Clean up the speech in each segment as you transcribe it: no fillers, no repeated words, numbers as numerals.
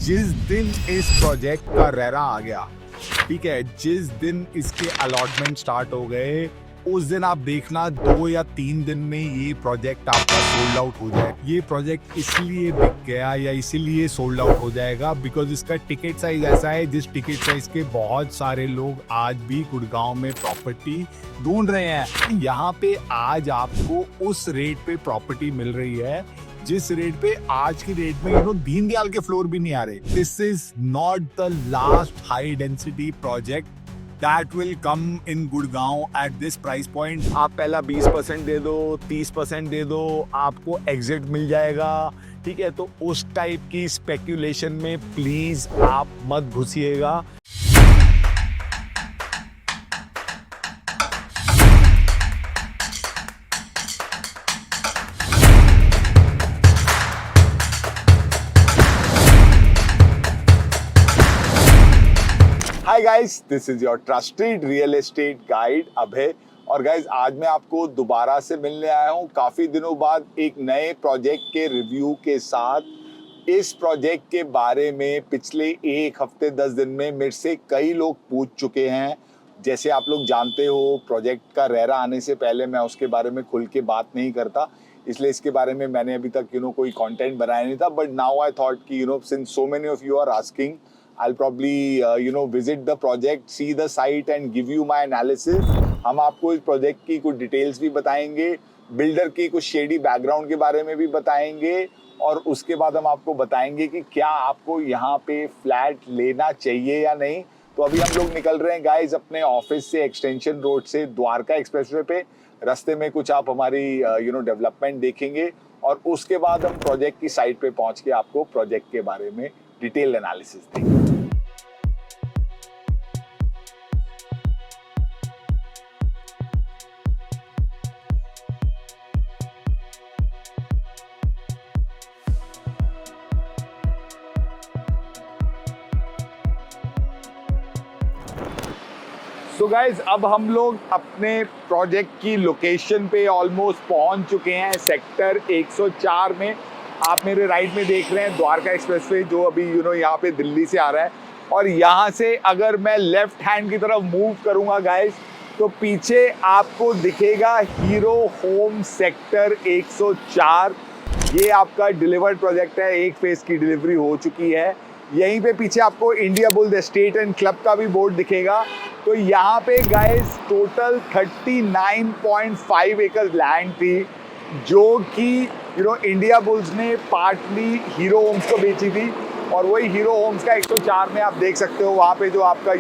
जिस दिन इस प्रोजेक्ट का रेरा आ गया, ठीक है, जिस दिन इसके अलॉटमेंट स्टार्ट हो गए, उस दिन आप देखना 2 या 3 दिन में ये प्रोजेक्ट आपका सोल्ड आउट हो जाए। ये प्रोजेक्ट इसलिए बिक गया या इसीलिए सोल्ड आउट हो जाएगा बिकॉज इसका टिकट साइज ऐसा है जिस टिकट साइज के बहुत सारे लोग आज भी गुड़गांव में प्रॉपर्टी ढूंढ रहे हैं। यहाँ पे आज आपको उस रेट पे प्रॉपर्टी मिल रही है जिस रेट पे आज की डेट में दीनदयाल के फ्लोर भी नहीं आ रहे। This is not the last high density project that will come in Gurgaon at this price point. आप पहला 20% दे दो, 30% दे दो, आपको एग्जिट मिल जाएगा, ठीक है। तो उस टाइप की स्पेक्यूलेशन में प्लीज आप मत घुसिएगा। Hi guys, this is your trusted real estate guide Abhay. और गाइस, आज मैं आपको दोबारा से मिलने आया हूँ काफ़ी दिनों बाद एक नए प्रोजेक्ट के रिव्यू के साथ। इस प्रोजेक्ट के बारे में पिछले 1 हफ्ते 10 दिन में मेरे से कई लोग पूछ चुके हैं। जैसे आप लोग जानते हो, प्रोजेक्ट का रेरा आने से पहले मैं उसके बारे में खुल के बात नहीं करता, इसलिए इसके बारे में मैंने अभी तक कोई कंटेंट बनाया नहीं था। बट नाउ आई थॉट कि since so many of you are asking, I'll probably visit the project, see the site and give you my analysis। हम आपको इस प्रोजेक्ट की कुछ डिटेल्स भी बताएंगे, बिल्डर की कुछ शेडी बैकग्राउंड के बारे में भी बताएंगे, और उसके बाद हम आपको बताएंगे कि क्या आपको यहाँ पे फ्लैट लेना चाहिए या नहीं। तो अभी हम लोग निकल रहे हैं गाइज अपने ऑफिस से एक्सटेंशन रोड से द्वारका एक्सप्रेसवे पे। रास्ते में कुछ आप हमारी डेवलपमेंट देखेंगे और उसके बाद हम प्रोजेक्ट की साइट पे पहुँच के आपको प्रोजेक्ट के बारे में डिटेल एनालिसिस देंगे। तो गाइज, अब हम लोग अपने प्रोजेक्ट की लोकेशन पे ऑलमोस्ट पहुंच चुके हैं। सेक्टर 104 में आप मेरे राइट में देख रहे हैं द्वारका एक्सप्रेसवे, जो अभी यहाँ पे दिल्ली से आ रहा है। और यहाँ से अगर मैं लेफ्ट हैंड की तरफ मूव करूँगा गाइज, तो पीछे आपको दिखेगा हीरो होम सेक्टर 104। ये आपका डिलीवर्ड प्रोजेक्ट है, एक फेज की डिलीवरी हो चुकी है। यहीं पे पीछे आपको India bulls estate and club का भी बोर्ड दिखेगा। तो यहाँ पे गाइस टोटल 39.5 एकड़ लैंड थी, जो कि इंडिया बुल्स ने पार्टली हीरो होम्स को बेची थी। और वही हीरो होम्स का 104 में आप देख सकते हो, वहाँ पे जो आपका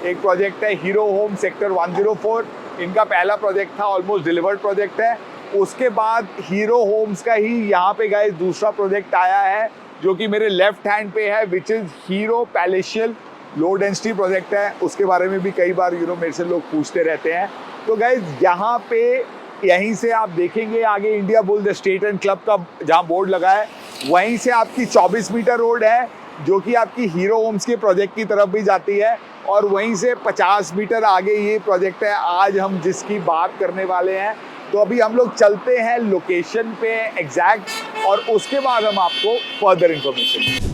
एक प्रोजेक्ट है हीरो होम सेक्टर 104। इनका पहला प्रोजेक्ट था, ऑलमोस्ट डिलीवर्ड प्रोजेक्ट है। उसके बाद हीरो होम्स का ही यहाँ पे गाइस दूसरा प्रोजेक्ट आया है, जो कि मेरे लेफ्ट हैंड पे है, which is hero palatial low density project है। उसके बारे में भी कई बार मेरे से लोग पूछते रहते हैं। तो गाइज, यहाँ पे यहीं से आप देखेंगे आगे India bulls estate and club का जहाँ बोर्ड लगा है, वहीं से आपकी 24 मीटर रोड है, जो कि आपकी हीरो होम्स के प्रोजेक्ट की तरफ भी जाती है। और वहीं से 50 मीटर आगे ये प्रोजेक्ट है आज हम जिसकी बात करने वाले हैं। तो अभी हम लोग चलते हैं लोकेशन पे एग्जैक्ट, और उसके बाद हम आपको फर्दर इंफॉर्मेशन।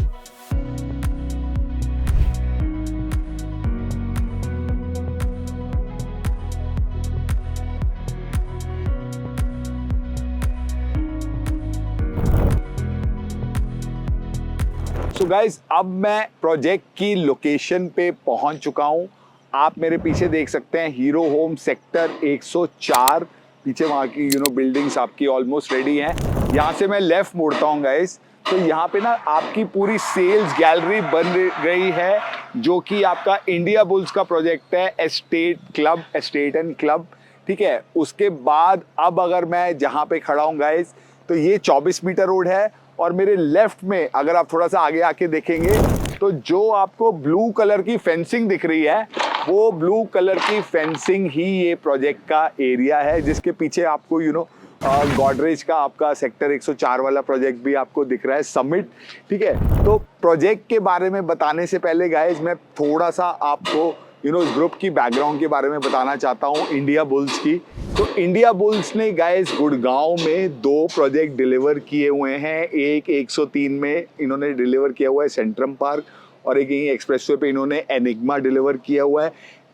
तो गाइज, अब मैं प्रोजेक्ट की लोकेशन पे पहुंच चुका हूं। आप मेरे पीछे देख सकते हैं हीरो होम सेक्टर 104। पीछे वहाँ की बिल्डिंग्स आपकी ऑलमोस्ट रेडी हैं। यहाँ से मैं लेफ्ट मुड़ता हूँ गाइस, तो यहाँ पे ना आपकी पूरी सेल्स गैलरी बन गई है, जो कि आपका इंडिया बुल्स का प्रोजेक्ट है, एस्टेट एंड क्लब, ठीक है। उसके बाद अब अगर मैं जहाँ पे खड़ा हूँ गाइस, तो ये 24 मीटर रोड है। और मेरे लेफ्ट में अगर आप थोड़ा सा आगे आके देखेंगे, तो जो आपको ब्लू कलर की फेंसिंग दिख रही है, वो ब्लू कलर की फेंसिंग ही ये प्रोजेक्ट का एरिया है, जिसके पीछे आपको गॉडरेज का आपका सेक्टर 104 वाला प्रोजेक्ट भी आपको दिख रहा है, समिट, ठीक है। तो प्रोजेक्ट के बारे में बताने से पहले गाइज, मैं थोड़ा सा आपको इस ग्रुप की बैकग्राउंड के बारे में बताना चाहता हूँ, इंडिया बुल्स की। तो इंडिया बुल्स ने गाइस गुड़गांव में 2 प्रोजेक्ट डिलीवर किए हुए हैं। एक 103 में इन्होंने डिलीवर किया हुआ है सेंट्रम पार्क, और एक यहीं एक्सप्रेसवे पे इन्होंने एनिग्मा डिलीवर किया हुआ है।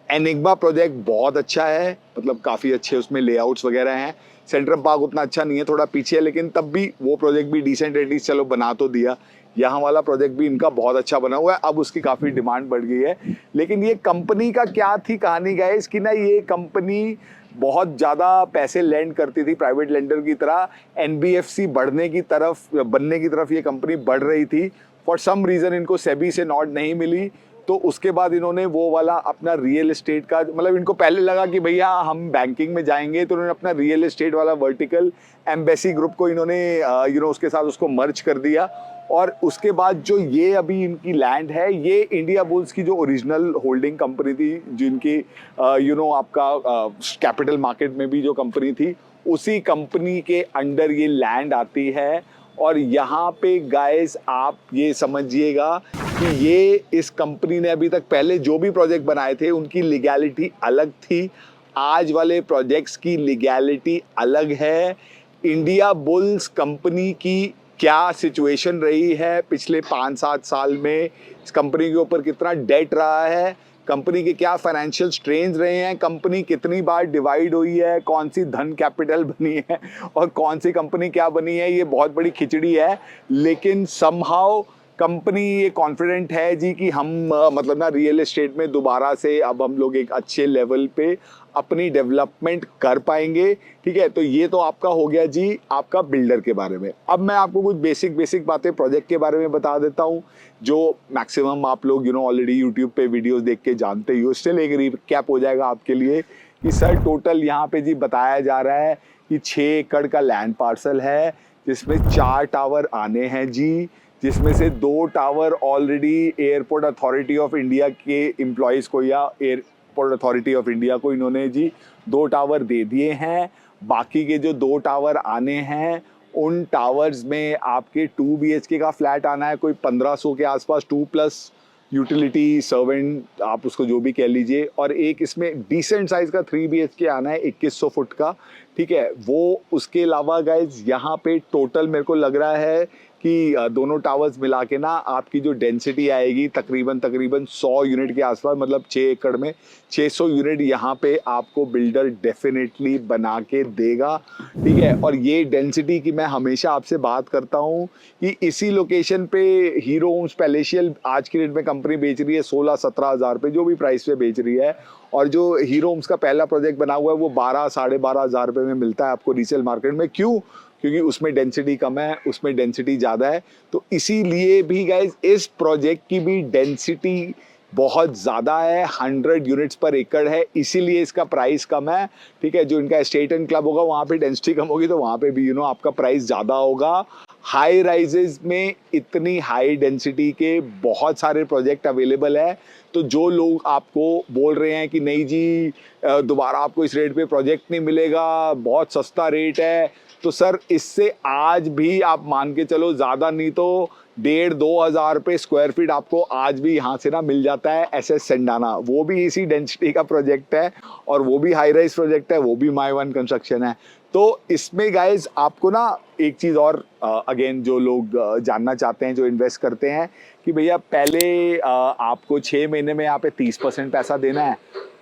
एनिग्मा प्रोजेक्ट बहुत अच्छा है, मतलब काफ़ी अच्छे उसमें लेआउट्स वगैरह हैं। सेंट्रम पार्क उतना अच्छा नहीं है, थोड़ा पीछे है, लेकिन तब भी वो प्रोजेक्ट भी डिसेंट एटलीस्ट चलो बना तो दिया। यहाँ वाला प्रोजेक्ट भी इनका बहुत अच्छा बना हुआ है, अब उसकी काफ़ी डिमांड बढ़ गई है। लेकिन ये कंपनी का क्या थी कहानी गाइस कि ना, ये कंपनी बहुत ज़्यादा पैसे लैंड करती थी प्राइवेट लेंडर की तरह। एनबीएफसी बनने की तरफ ये कंपनी बढ़ रही थी। फॉर सम रीज़न इनको सेबी से नॉट नहीं मिली, तो उसके बाद इन्होंने वो वाला अपना रियल एस्टेट का, मतलब इनको पहले लगा कि भैया हम बैंकिंग में जाएंगे, तो उन्होंने अपना रियल एस्टेट वाला वर्टिकल एम्बेसी ग्रुप को इन्होंने उसके साथ उसको मर्ज कर दिया। और उसके बाद जो ये अभी इनकी लैंड है, ये इंडिया बुल्स की जो ओरिजिनल होल्डिंग कंपनी थी, जिनकी आपका कैपिटल मार्केट में भी जो कंपनी थी, उसी कंपनी के अंडर ये लैंड आती है। और यहाँ पे गाइस आप ये समझिएगा कि ये इस कंपनी ने अभी तक पहले जो भी प्रोजेक्ट बनाए थे उनकी लीगैलिटी अलग थी, आज वाले प्रोजेक्ट्स की लीगैलिटी अलग है। इंडिया बुल्स कंपनी की क्या सिचुएशन रही है पिछले 5-7 साल में, इस कंपनी के ऊपर कितना डेट रहा है, कंपनी के क्या फाइनेंशियल स्ट्रेन्स रहे हैं, कंपनी कितनी बार डिवाइड हुई है, कौन सी धन कैपिटल बनी है और कौन सी कंपनी क्या बनी है, ये बहुत बड़ी खिचड़ी है। लेकिन समहाउ कंपनी ये कॉन्फिडेंट है जी कि हम मतलब ना रियल एस्टेट में दोबारा से अब हम लोग एक अच्छे लेवल पे अपनी डेवलपमेंट कर पाएंगे। ठीक है, तो ये तो आपका हो गया जी आपका बिल्डर के बारे में। अब मैं आपको कुछ बेसिक बातें प्रोजेक्ट के बारे में बता देता हूँ, जो मैक्सिमम आप लोग ऑलरेडी यूट्यूब पे वीडियोस देख के जानते ही हो। स्टिल एक रिकैप हो जाएगा आपके लिए कि सर टोटल यहाँ पे जी बताया जा रहा है कि 6 एकड़ का लैंड पार्सल है, जिसमें 4 टावर आने हैं जी, जिसमें से 2 tower already airport authority of India के एम्प्लॉयज़ को या एयरपोर्ट अथॉरिटी ऑफ इंडिया को इन्होंने जी 2 टावर दे दिए हैं। बाकी के जो 2 टावर आने हैं, उन टावर्स में आपके 2 BHK का फ्लैट आना है, कोई 1500 के आसपास, 2+ यूटिलिटी सर्वेंट आप उसको जो भी कह लीजिए, और एक इसमें डिसेंट साइज का 3 BHK आना है 2100 फुट का। ठीक है, वो उसके अलावा गाइज यहाँ पे टोटल मेरे को लग रहा है कि दोनों टावर्स मिला के ना आपकी जो डेंसिटी आएगी तकरीबन 100 यूनिट के आसपास, मतलब 6 एकड़ में 600 यूनिट यहाँ पे आपको बिल्डर डेफिनेटली बना के देगा। ठीक है, और ये डेंसिटी की मैं हमेशा आपसे बात करता हूँ कि इसी लोकेशन पे हीरो होम्स पैलेशियल आज की डेट में कंपनी बेच रही है 16-17 हज़ार पे, जो भी प्राइस पे बेच रही है। और जो हीरो होम्स का पहला प्रोजेक्ट बना हुआ है वो 12-12.5 हज़ार रुपये में मिलता है आपको रीसेल मार्केट में। क्यों? क्योंकि उसमें डेंसिटी कम है, उसमें डेंसिटी ज़्यादा है। तो इसीलिए भी गाइज इस प्रोजेक्ट की भी डेंसिटी बहुत ज़्यादा है, 100 यूनिट्स पर एकड़ है, इसीलिए इसका प्राइस कम है। ठीक है, जो इनका एस्टेट एंड क्लब होगा वहाँ पे डेंसिटी कम होगी, तो वहाँ पे भी आपका प्राइस ज़्यादा होगा। हाई राइजेस में इतनी हाई डेंसिटी के बहुत सारे प्रोजेक्ट अवेलेबल है, तो जो लोग आपको बोल रहे हैं कि नहीं जी दोबारा आपको इस रेट पे प्रोजेक्ट नहीं मिलेगा, बहुत सस्ता रेट है, तो सर इससे आज भी आप मान के चलो ज़्यादा नहीं तो 1,500-2 हज़ार रुपये स्क्वायर फीट आपको आज भी यहाँ से ना मिल जाता है SS सेंडाना। वो भी इसी डेंसिटी का प्रोजेक्ट है और वो भी हाई राइज प्रोजेक्ट है, वो भी माई वन कंस्ट्रक्शन है। तो इसमें गाइज आपको ना एक चीज़ और अगेन जो लोग जानना चाहते हैं, जो इन्वेस्ट करते हैं, कि भैया पहले आपको 6 महीने में यहाँ पे 30% पैसा देना है,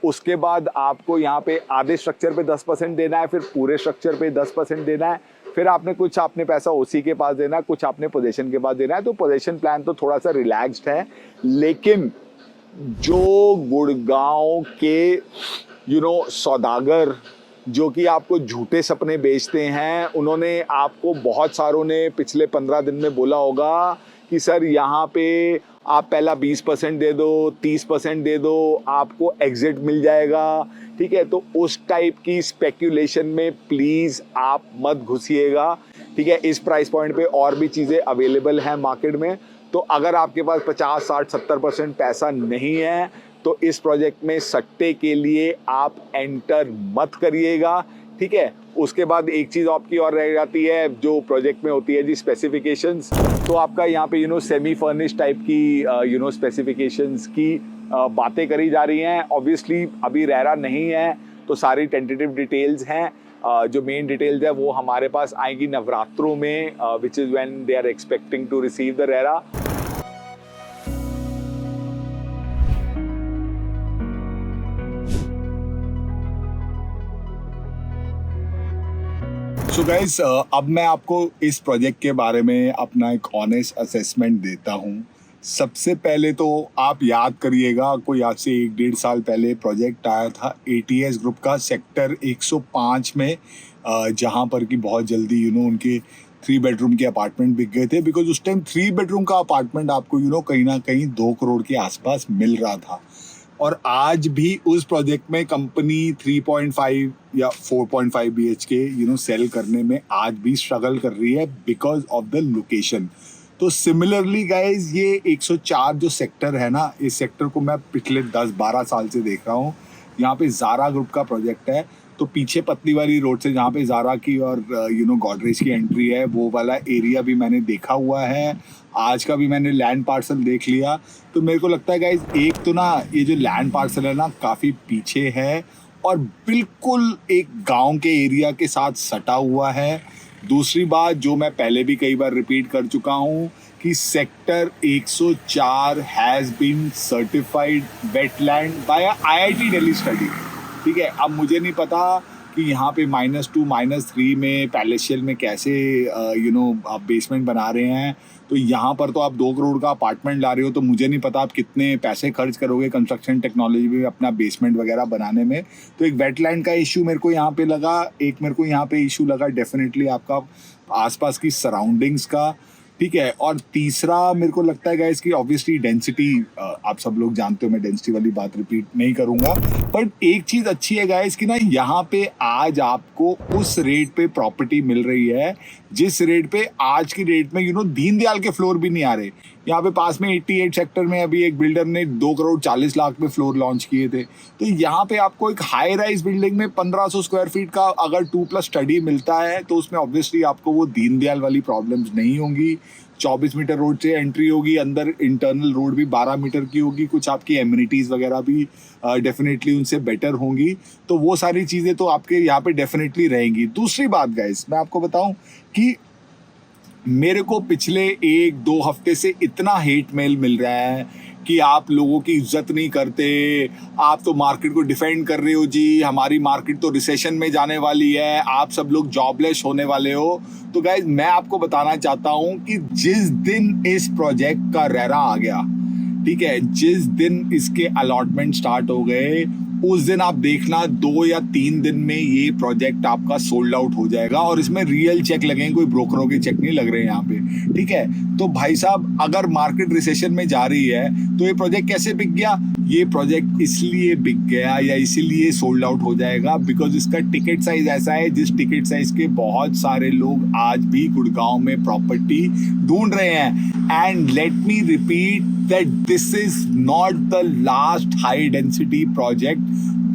उसके बाद आपको यहाँ पे आधे स्ट्रक्चर पे 10% देना है, फिर पूरे स्ट्रक्चर पे 10% देना है, फिर आपने पैसा ओसी के पास देना है, कुछ आपने पोजीशन के पास देना है। तो पोजीशन प्लान तो थोड़ा सा रिलैक्स्ड है, लेकिन जो गुड़गांव के सौदागर जो कि आपको झूठे सपने बेचते हैं, उन्होंने आपको बहुत सारों ने पिछले 15 दिन में बोला होगा कि सर यहाँ पे आप पहला 20% दे दो, 30% दे दो, आपको एग्जिट मिल जाएगा। ठीक है, तो उस टाइप की स्पेक्यूलेशन में प्लीज़ आप मत घुसिएगा। ठीक है, इस प्राइस पॉइंट पे और भी चीज़ें अवेलेबल हैं मार्केट में। तो अगर आपके पास 50, 60, 70% पैसा नहीं है तो इस प्रोजेक्ट में सट्टे के लिए आप एंटर मत करिएगा। ठीक है, उसके बाद एक चीज़ आपकी और रह जाती है जो प्रोजेक्ट में होती है जी, स्पेसिफिकेशंस। तो आपका यहाँ पे सेमी फर्निश टाइप की स्पेसिफिकेशंस की बातें करी जा रही हैं। ऑब्वियसली अभी रेरा नहीं है तो सारी टेंटेटिव डिटेल्स हैं। जो मेन डिटेल्स है वो हमारे पास आएंगी नवरात्रों में, which is when they are expecting to receive the RERA. So guys, अब मैं आपको इस प्रोजेक्ट के बारे में अपना एक ऑनेस्ट असेसमेंट देता हूँ। सबसे पहले तो आप याद करिएगा, कोई आज से 1-1.5 साल पहले प्रोजेक्ट आया था ATS ग्रुप का सेक्टर 105 में, जहाँ पर कि बहुत जल्दी उनके 3 बेडरूम के अपार्टमेंट बिक गए थे। बिकॉज उस टाइम 3 बेडरूम का अपार्टमेंट आपको कहीं ना कहीं 2 करोड़ के आसपास मिल रहा था। और आज भी उस प्रोजेक्ट में कंपनी 3.5 या 4.5 BHK सेल करने में आज भी स्ट्रगल कर रही है बिकॉज ऑफ द लोकेशन। तो सिमिलरली गाइज, ये 104 जो सेक्टर है ना, इस सेक्टर को मैं पिछले 10-12 साल से देख रहा हूँ। यहाँ पे ज़ारा ग्रुप का प्रोजेक्ट है, तो पीछे पत्नीवाली रोड से जहाँ पे ज़ारा की और गॉडरेज की एंट्री है, वो वाला एरिया भी मैंने देखा हुआ है। आज का भी मैंने लैंड पार्सल देख लिया। तो मेरे को लगता है गाइज, एक तो ना ये जो लैंड पार्सल है ना काफ़ी पीछे है और बिल्कुल एक गांव के एरिया के साथ सटा हुआ है। दूसरी बात जो मैं पहले भी कई बार रिपीट कर चुका हूँ कि sector 104 has been certified wetland by IIT Delhi study. ठीक है, अब मुझे नहीं पता कि यहाँ पे -2 -3 में पैलेशियल में कैसे आप बेसमेंट बना रहे हैं। तो यहाँ पर तो आप 2 करोड़ का अपार्टमेंट ला रहे हो, तो मुझे नहीं पता आप कितने पैसे खर्च करोगे कंस्ट्रक्शन टेक्नोलॉजी में अपना बेसमेंट वगैरह बनाने में। तो एक वेटलैंड का इशू मेरे को यहाँ पे लगा, एक मेरे को यहाँ पे इशू लगा डेफिनेटली आपका आसपास की सराउंडिंग्स का। ठीक है, और तीसरा मेरे को लगता है गाइस कि ऑब्वियसली डेंसिटी, आप सब लोग जानते हो, मैं डेंसिटी वाली बात रिपीट नहीं करूंगा। बट एक चीज़ अच्छी है गाइस कि ना यहाँ पे आज आपको उस रेट पे प्रॉपर्टी मिल रही है जिस रेट पे आज की रेट में दीनदयाल के फ्लोर भी नहीं आ रहे। यहाँ पे पास में 88 सेक्टर में अभी एक बिल्डर ने 2 करोड़ 40 लाख में फ्लोर लॉन्च किए थे। तो यहाँ पे आपको एक हाई राइज बिल्डिंग में 1500 स्क्वायर फीट का अगर 2+ स्टडी मिलता है तो उसमें ऑब्वियसली आपको वो दीनदयाल वाली प्रॉब्लम्स नहीं होंगी। 24 मीटर रोड से एंट्री होगी, अंदर इंटरनल रोड भी 12 मीटर की होगी, कुछ आपकी एमिनिटीज़ वगैरह भी डेफिनेटली उनसे बेटर होंगी। तो वो सारी चीज़ें तो आपके यहाँ पे डेफिनेटली रहेंगी। दूसरी बात गाइस, मैं आपको बताऊं कि मेरे को पिछले 1-2 हफ्ते से इतना हेट मेल मिल रहा है कि आप लोगों की इज्जत नहीं करते, आप तो मार्केट को डिफेंड कर रहे हो जी, हमारी मार्केट तो रिसेशन में जाने वाली है, आप सब लोग जॉबलेस होने वाले हो। तो गाइज, मैं आपको बताना चाहता हूं कि जिस दिन इस प्रोजेक्ट का रेरा आ गया, ठीक है, जिस दिन इसके अलॉटमेंट स्टार्ट हो गए, उस दिन आप देखना 2 या 3 दिन में ये प्रोजेक्ट आपका सोल्ड आउट हो जाएगा। और इसमें रियल चेक लगेंगे, कोई ब्रोकरों के चेक नहीं लग रहे हैं यहाँ पे। ठीक है, तो भाई साहब, अगर मार्केट रिसेशन में जा रही है तो ये प्रोजेक्ट कैसे बिक गया? ये प्रोजेक्ट इसलिए बिक गया या इसीलिए सोल्ड आउट हो जाएगा बिकॉज इसका टिकट साइज ऐसा है जिस टिकट साइज के बहुत सारे लोग आज भी गुड़गांव में प्रॉपर्टी ढूंढ रहे हैं। And let me repeat that this is not the last high density project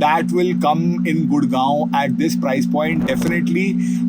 that will come in Gurgaon at this price point. Definitely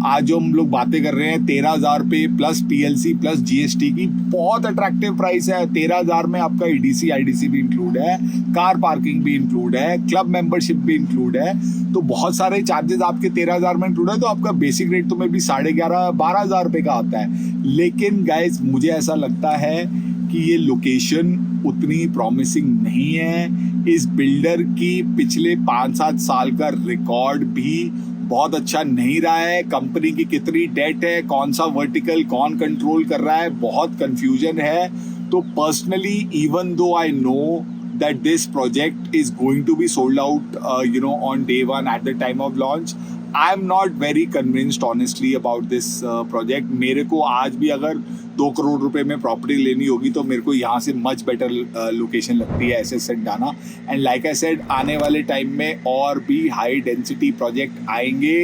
आज जो हम लोग बातें कर रहे हैं 13,000 पे प्लस PLC प्लस GST की, बहुत अट्रैक्टिव प्राइस है। 13,000 में आपका EDC IDC भी इंक्लूड है, कार पार्किंग भी इंक्लूड है, क्लब मेंबरशिप भी इंक्लूड है। तो बहुत सारे चार्जेस आपके 13,000 में इंक्लूड है। तो आपका बेसिक रेट तो में भी 11,500-12,000 रुपये का आता है। लेकिन गाइज, मुझे ऐसा लगता है कि ये लोकेशन उतनी प्रॉमिसिंग नहीं है। इस बिल्डर की पिछले 5-7 साल का रिकॉर्ड भी बहुत अच्छा नहीं रहा है। कंपनी की कितनी डेट है, कौन सा वर्टिकल कौन कंट्रोल कर रहा है, बहुत कंफ्यूजन है। तो personally, even though I know that this project is going to be sold out on day 1 at the time of launch, I am not very convinced honestly about this project. मेरे को आज भी अगर 2 करोड़ रुपए में property लेनी होगी तो मेरे को यहाँ से मच बेटर लोकेशन लगती है SS Santana. And like I said, आने वाले टाइम में और भी हाई डेंसिटी प्रोजेक्ट आएंगे।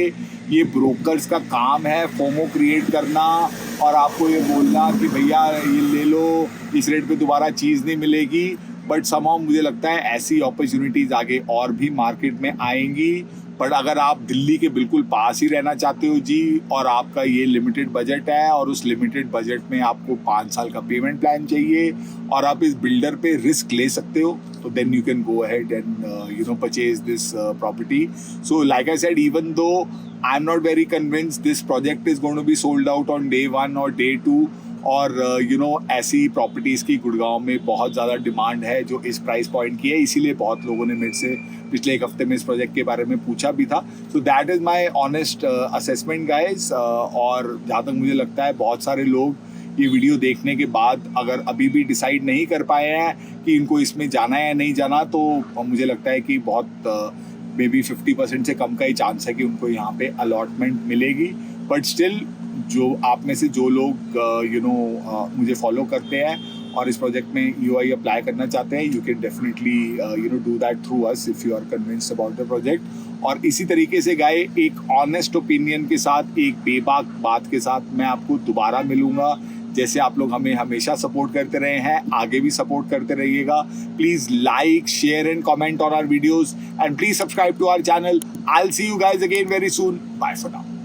ये ब्रोकर्स का काम है फोमो क्रिएट करना और आपको ये बोलना कि भैया ये ले लो, इस रेट पे दोबारा चीज़ नहीं मिलेगी। बट समहाउ मुझे लगता है ऐसी अपॉर्चुनिटीज़ आगे और भी मार्केट में आएंगी। बट अगर आप दिल्ली के बिल्कुल पास ही रहना चाहते हो जी, और आपका ये लिमिटेड बजट है और उस लिमिटेड बजट में आपको 5 साल का पेमेंट प्लान चाहिए और आप इस बिल्डर पे रिस्क ले सकते हो, तो then you can go ahead and purchase this property. So like I said, even though I am not very convinced this project is going to be sold out on day 1 और day 2, और ऐसी properties की गुड़गांव में बहुत ज़्यादा demand है जो इस प्राइस पॉइंट की है, इसीलिए बहुत लोगों ने मेरे से पिछले एक हफ्ते में इस प्रोजेक्ट के बारे में पूछा भी था. So that is my honest assessment guys. और जहाँ तक मुझे लगता है बहुत सारे लोग ये वीडियो देखने के बाद अगर अभी भी डिसाइड नहीं कर पाए हैं कि इनको इसमें जाना है या नहीं जाना, तो मुझे लगता है कि बहुत मे बी 50% से कम का ही चांस है कि उनको यहाँ पे अलॉटमेंट मिलेगी. बट स्टिल जो आप में से जो लोग मुझे फॉलो करते हैं और इस प्रोजेक्ट में EOI अप्लाई करना चाहते हैं, you can definitely do that through us if you are convinced about the project. और इसी तरीके से गाय एक ऑनेस्ट ओपिनियन के साथ, एक बेबाक बात के साथ मैं आपको दोबारा मिलूंगा. जैसे आप लोग हमें हमेशा सपोर्ट करते रहे हैं, आगे भी सपोर्ट करते रहिएगा. Please like, share and comment on our videos and please subscribe to our channel. I will see you guys again very soon. Bye for now.